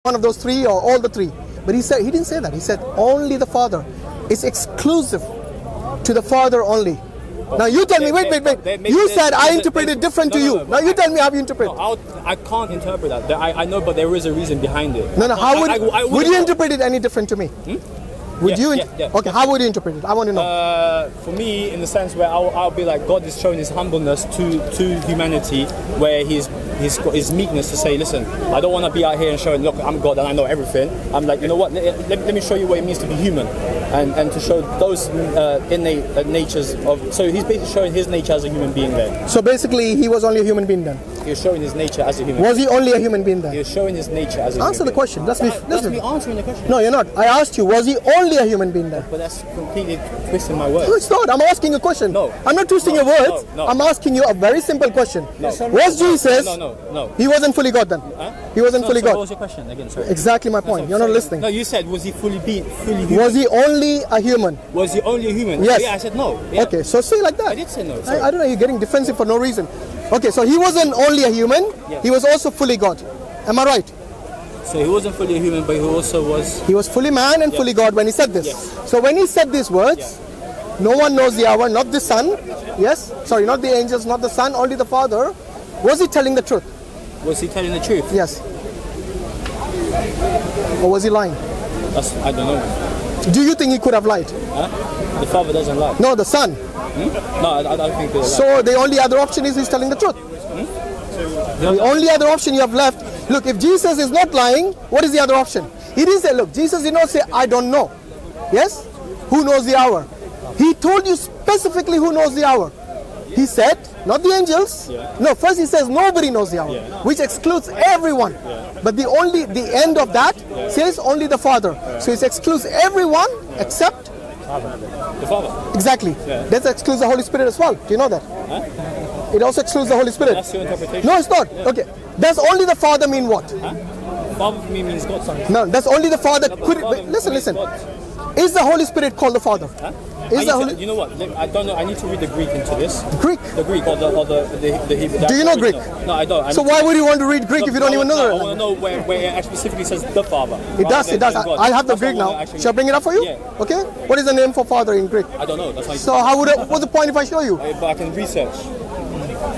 one of those three or all the three. But he didn't say that. He said only the Father. It's exclusive to the Father only. Now you tell me, wait. You said I interpreted different to you. Now you tell me how you interpret. No, I can't interpret that. I know, but there is a reason behind it. No. How would you interpret it any different to me? Would you? Yeah. Okay, how would you interpret it? I want to know. For me, in the sense where I'll be like, God is showing His humbleness to humanity, where He's got His meekness to say, listen, I don't want to be out here and showing, look, I'm God and I know everything. I'm like, you know what? Let me show you what it means to be human, and to show those innate natures of. So He's basically showing His nature as a human being there. So basically, He was only a human being then. He was showing His nature as a human. Was He only a human being then? He was showing His nature as a human. Answer the question. That's me answering the question. No, you're not. I asked you, was He only a human being then? But that's completely twisting my words. No, it's not. I'm asking a question. No. I'm not twisting your words. No. I'm asking you a very simple question. No. Was Jesus? No. He wasn't fully God then. Huh? He wasn't fully God. What was your question again? Sorry. Exactly my point. You're not listening. No, you said was He fully human? Was He only a human? Was He only a human? Yes. Yeah, I said no. Yeah. Okay, so say like that. I did say no. I don't know. You're getting defensive for no reason. Okay, so He wasn't only a human. Yes. He was also fully God. Am I right? So He wasn't fully a human, but He also was. He was fully man and fully God when He said this. Yes. So when He said these words, no one knows the hour, not the Son. Yes? Sorry, not the angels, not the Son, only the Father. Was He telling the truth? Was He telling the truth? Yes. Or was He lying? I don't know. Do you think He could have lied? Huh? The Father doesn't lie. No, the Son. No, I don't think they lie. So the only other option is He's telling the truth. The only other option you have left. Look, if Jesus is not lying, what is the other option? He didn't say, look, Jesus did not say, I don't know. Yes? Who knows the hour? He told you specifically who knows the hour. He said, not the angels. Yeah. No, first He says nobody knows the hour, which excludes everyone. But the end of that says only the Father. So it excludes everyone except the Father. Exactly. That excludes the Holy Spirit as well. Do you know that? Huh? It also excludes the Holy Spirit. That's your interpretation. No, it's not. Okay. Does only the Father mean what? Huh? Father for me means God. Sorry. No, that's only the Father. Father Listen. God. Is the Holy Spirit called the Father? Huh? You know what? I don't know. I need to read the Greek into this. Greek? The Greek or the Hebrew. Do you know Greek? No, I don't. So why would you want to read Greek if you don't even know I that? want to know where it specifically says the Father. It does. I have the Greek now. Shall I bring it up for you? Yeah. Okay. What is the name for Father in Greek? I don't know. That's why. So what's the point if I show you? But I can research.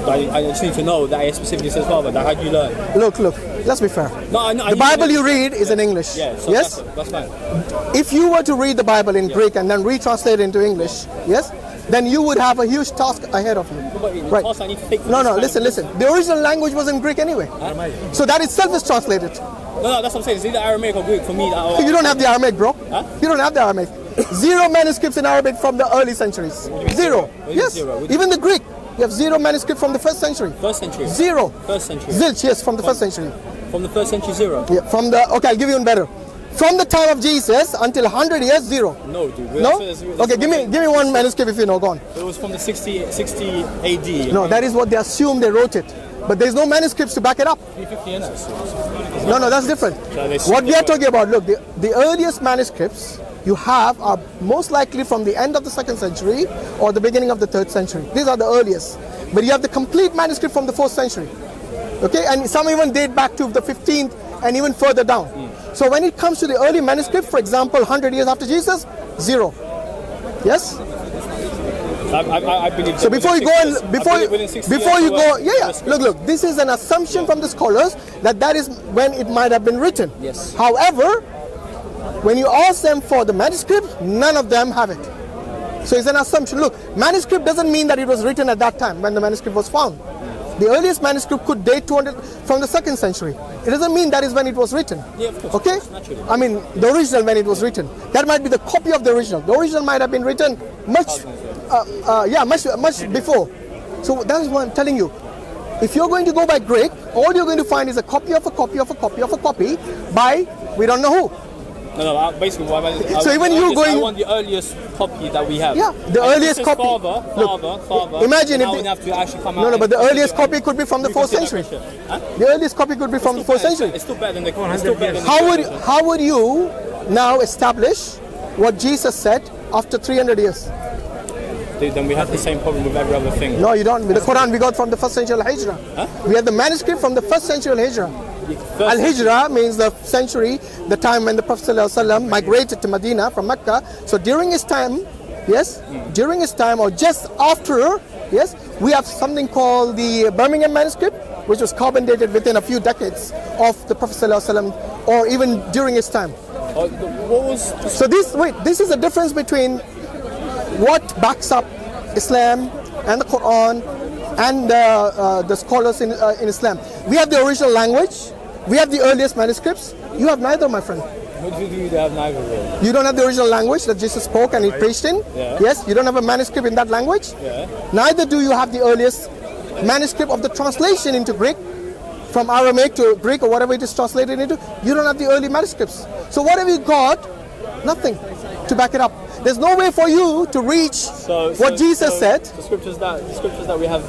I just need to know that it specifically says Father. That how do you learn? Look. Let's be fair. No, I know. The Bible you read is in English. Yeah. So yes. That's fine. If you were to read the Bible in Greek and then retranslate it into English, yes, then you would have a huge task ahead of you. Right. I need to take No. Listen. The original language was in Greek anyway. Huh? So that itself is translated. No, that's what I'm saying. It's either Aramaic or Greek for me. You don't have the Aramaic, bro. Huh? You don't have the Aramaic. Zero manuscripts in Arabic from the early centuries. Zero. Yes. Even the Greek. You have zero manuscript from the first century. First century. Zero. First century. Zilch, yes, from the first century. From the first century, zero. Yeah, okay, I'll give you one better. From the time of Jesus until 100 years, zero. No, dude. No? Okay, give me one manuscript if you know. Go on. It was from the 60 AD. No, that is what they assume they wrote it. But there's no manuscripts to back it up. 350 years. No, that's different. What we are talking about, look, the earliest manuscripts you have are most likely from the end of the 2nd century or the beginning of the 3rd century. These are the earliest. But you have the complete manuscript from the 4th century. Okay, and some even date back to the 15th and even further down. So when it comes to the early manuscript, for example, 100 years after Jesus, zero. Yes? I believe so before you go, look, this is an assumption from the scholars that is when it might have been written. Yes. However, when you ask them for the manuscript, none of them have it. So it's an assumption. Look, manuscript doesn't mean that it was written at that time when the manuscript was found. The earliest manuscript could date 200 from the 2nd century. It doesn't mean that is when it was written. Yeah, of course. Okay? Naturally. I mean, the original when it was written. That might be the copy of the original. The original might have been written much before. So that's what I'm telling you. If you're going to go by Greek, all you're going to find is a copy of a copy of a copy of a copy by we don't know who. No, basically what I want the earliest copy that we have. Yeah, the earliest copy. Father. Imagine if they have to actually come out. No, but the earliest copy could be from the 4th century. Huh? The earliest copy could be from the 4th century. It's still better than the. How would you now establish what Jesus said after 300 years? Then we have the same problem with every other thing. No, you don't. With the Quran we got from the 1st century al-Hijrah. Huh? We have the manuscript from the 1st century al-Hijrah. Al-Hijrah means the century, the time when the Prophet ﷺ migrated to Medina from Mecca. So during his time, yes, during his time or just after, yes, we have something called the Birmingham manuscript, which was carbon dated within a few decades of the Prophet ﷺ, or even during his time. So this is the difference between what backs up Islam and the Quran and the scholars in Islam. We have the original language, we have the earliest manuscripts. You have neither, my friend. What do you have neither? You don't have the original language that Jesus spoke and he preached in. Yeah. Yes, you don't have a manuscript in that language. Yeah. Neither do you have the earliest manuscript of the translation into Greek, from Aramaic to Greek or whatever it is translated into. You don't have the early manuscripts. So what have you got? Nothing to back it up. There's no way for you to reach what Jesus said. The scriptures that we have.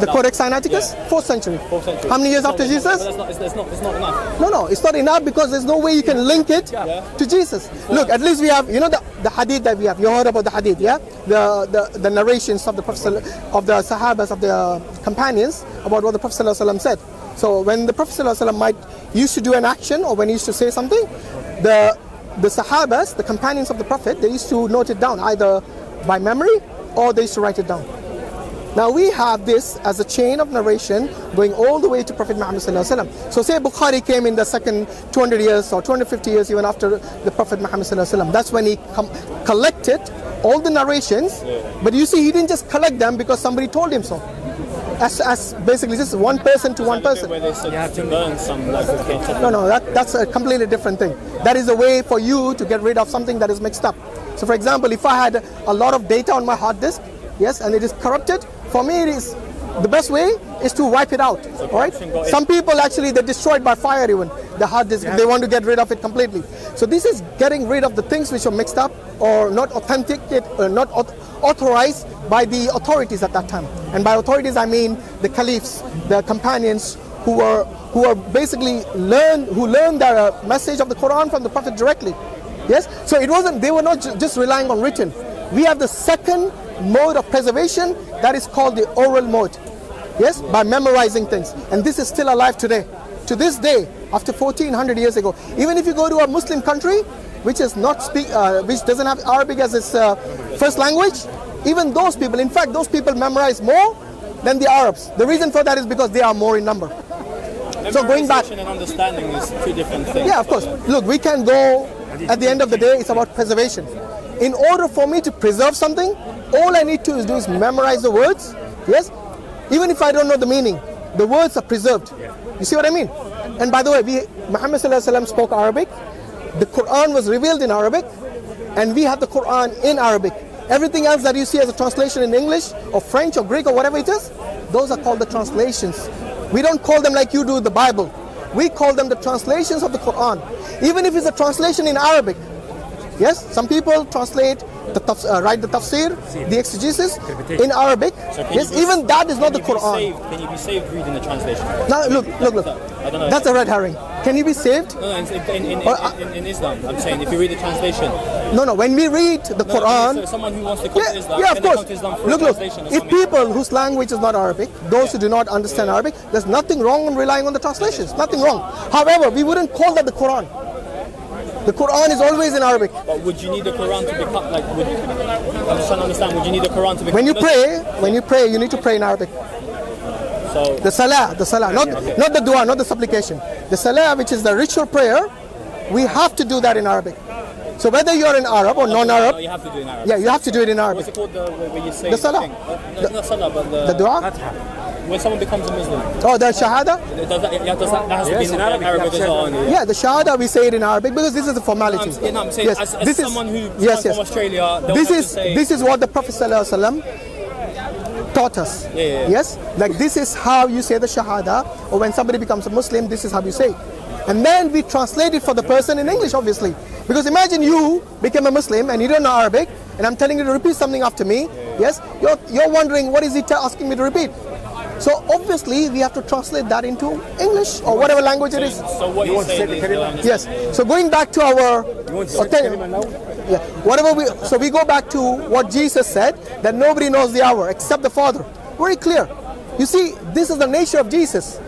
The Codex Sinaiticus, 4th century. 4th century. How many years after Jesus? It's not enough. No, it's not enough because there's no way you can link it to Jesus. Look, at least we have, you know, the hadith that we have. You heard about the hadith, yeah? The narrations of the Prophet, of the Sahabas, of the companions about what the Prophet ﷺ said. So when the Prophet ﷺ used to do an action or when he used to say something, the Sahabas, the companions of the Prophet, they used to note it down either by memory or they used to write it down. Now we have this as a chain of narration going all the way to Prophet Muhammad sallallahu alaihi wasallam. So say Bukhari came in the second 200 years or 250 years even after the Prophet Muhammad sallallahu alaihi wasallam. That's when he collected all the narrations. But you see, he didn't just collect them because somebody told him so. As basically just one person to one person. Where they said you have to learn some like No, that's a completely different thing. That is a way for you to get rid of something that is mixed up. So for example, if I had a lot of data on my hard disk, yes, and it is corrupted, for me it is the best way is to wipe it out. So all right? Some people actually they destroy it by fire even the hard disk. They want to get rid of it completely. So this is getting rid of the things which are mixed up or not authentic, not authorized by the authorities at that time. And by authorities I mean the caliphs, the companions who were basically who learned the message of the Quran from the Prophet directly. Yes, so it wasn't, they were not just relying on written. We have the second mode of preservation that is called the oral mode. Yes, by memorizing things. And this is still alive today. To this day, after 1400 years ago. Even if you go to a Muslim country which is not which doesn't have Arabic as its first language, even those people, in fact, those people memorize more than the Arabs. The reason for that is because they are more in number. So going back, and understanding is two different things. Yeah, of course. Look, we can go, at the end of the day, it's about preservation. In order for me to preserve something, all I need to do is memorize the words. Yes, even if I don't know the meaning, the words are preserved. You see what I mean? And by the way, Muhammad sallallahu alaihi wasallam spoke Arabic. The Quran was revealed in Arabic, and we have the Quran in Arabic. Everything else that you see as a translation in English or French or Greek or whatever it is, those are called the translations. We don't call them like you do the Bible. We call them the translations of the Quran. Even if it's a translation in Arabic. Yes, some people translate, write the tafsir, the exegesis in Arabic. So yes, even that is not the Quran. Can you be saved reading the translation? Now look. I don't know. That's a red herring. Can you be saved? No, in Islam, I'm saying if you read the translation. No, when we read the Quran. So someone who wants to come to Islam, yeah, of can they course. come to Islam through Look, translation or if something? people whose language is not Arabic, those who do not understand Arabic, there's nothing wrong in relying on the translations. Nothing wrong. However, we wouldn't call that the Quran. The Quran is always in Arabic. But would you need the Quran to become like? I'm just trying to understand. Would you need the Quran to become? When you pray, you need to pray in Arabic. So the salah, not the dua, not the supplication. The salah, which is the ritual prayer, we have to do that in Arabic. So whether you're an Arab or non-Arab, you have to do it in Arabic. Yeah, you have to do it in Arabic. What's it called? Where you say The salah. Not salah, but The dua. When someone becomes a Muslim. Oh, the shahada. That has to be in Arabic as well. Yeah, the shahada we say it in Arabic because this is a formality. I'm saying yes, as someone who comes from Australia, this is what the Prophet ﷺ taught us. Yeah. Yes, like this is how you say the shahada, or when somebody becomes a Muslim, this is how you say it. And then we translate it for the person in English, obviously. Because imagine you became a Muslim and you don't know Arabic, and I'm telling you to repeat something after me. Yes, you're wondering what is he asking me to repeat. So obviously we have to translate that into English or whatever language it is. So what you saying is, yes. So going back to our so we go back to what Jesus said, that nobody knows the hour except the Father. Very clear. You see, this is the nature of Jesus.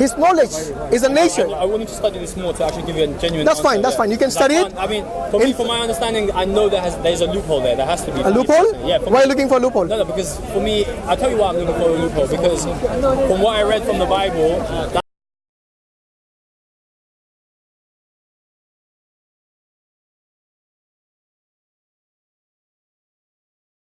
His knowledge is a nature. I wanted to study this more to actually give you a genuine That's fine, answer, that's fine. You can study it. I mean, for me, from my understanding, I know there's a loophole there. There has to be. A loophole? Yeah. Why are you looking for a loophole? No, because for me, I'll tell you why I'm looking for a loophole. Because from what I read from the Bible,